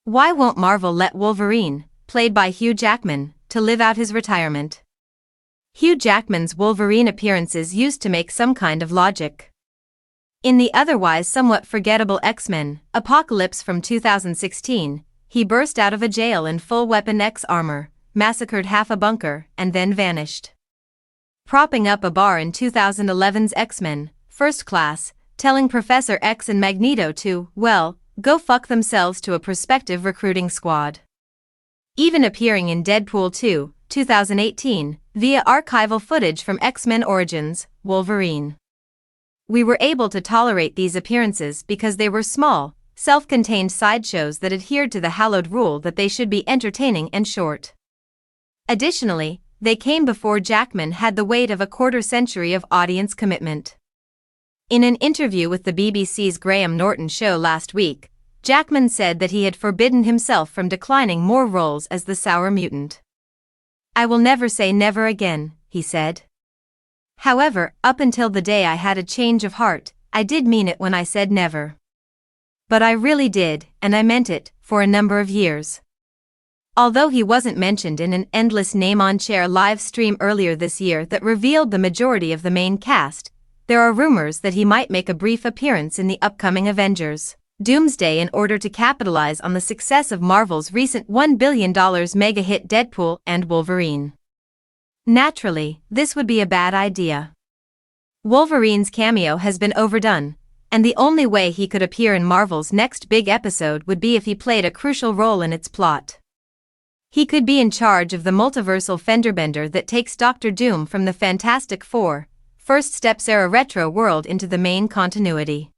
Why won't Marvel let Wolverine, played by Hugh Jackman, to live out his retirement? Hugh Jackman's Wolverine appearances used to make some kind of logic. In the otherwise somewhat forgettable X-Men Apocalypse from 2016, he burst out of a jail in full Weapon X armor, massacred half a bunker, and then vanished. Propping up a bar in 2011's X-Men First Class, telling Professor X and Magneto to, well, go fuck themselves to a prospective recruiting squad. Even appearing in Deadpool 2, 2018, via archival footage from X-Men Origins, Wolverine. We were able to tolerate these appearances because they were small, self-contained sideshows that adhered to the hallowed rule that they should be entertaining and short. Additionally, they came before Jackman had the weight of a quarter-century of audience commitment. In an interview with the BBC's Graham Norton show last week, Jackman said that he had forbidden himself from declining more roles as the Sour Mutant. "I will never say never again," he said. "However, up until the day I had a change of heart, I did mean it when I said never. But I really did, and I meant it, for a number of years." Although he wasn't mentioned in an endless name-on-chair live stream earlier this year that revealed the majority of the main cast, there are rumors that he might make a brief appearance in the upcoming Avengers Doomsday in order to capitalize on the success of Marvel's recent $1 billion mega-hit Deadpool and Wolverine. Naturally, this would be a bad idea. Wolverine's cameo has been overdone, and the only way he could appear in Marvel's next big episode would be if he played a crucial role in its plot. He could be in charge of the multiversal fender-bender that takes Doctor Doom from the Fantastic Four, First Steps-era retro world into the main continuity.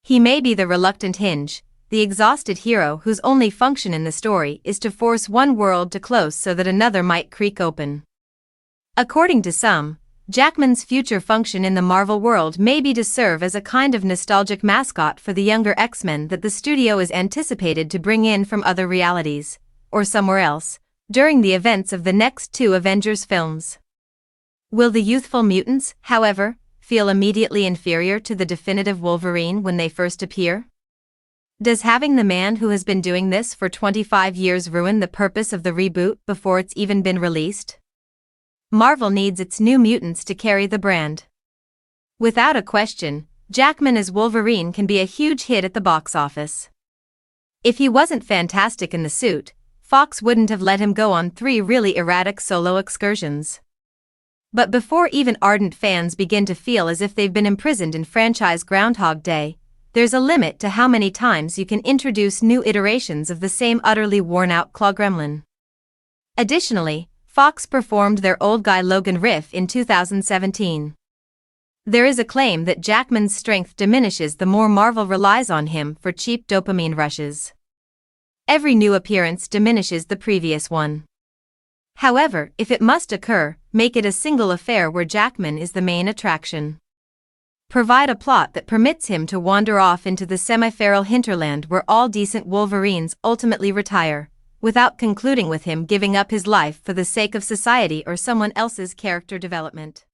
He may be the reluctant hinge, the exhausted hero whose only function in the story is to force one world to close so that another might creak open. According to some, Jackman's future function in the Marvel world may be to serve as a kind of nostalgic mascot for the younger X-Men that the studio is anticipated to bring in from other realities, or somewhere else, during the events of the next two Avengers films. Will the youthful mutants, however, feel immediately inferior to the definitive Wolverine when they first appear? Does having the man who has been doing this for 25 years ruin the purpose of the reboot before it's even been released? Marvel needs its new mutants to carry the brand. Without a question, Jackman as Wolverine can be a huge hit at the box office. If he wasn't fantastic in the suit, Fox wouldn't have let him go on 3 really erratic solo excursions. But before even ardent fans begin to feel as if they've been imprisoned in franchise Groundhog Day, there's a limit to how many times you can introduce new iterations of the same utterly worn-out claw gremlin. Additionally, Fox performed their old guy Logan riff in 2017. There is a claim that Jackman's strength diminishes the more Marvel relies on him for cheap dopamine rushes. Every new appearance diminishes the previous one. However, if it must occur, make it a single affair where Jackman is the main attraction. Provide a plot that permits him to wander off into the semi-feral hinterland where all decent Wolverines ultimately retire, without concluding with him giving up his life for the sake of society or someone else's character development.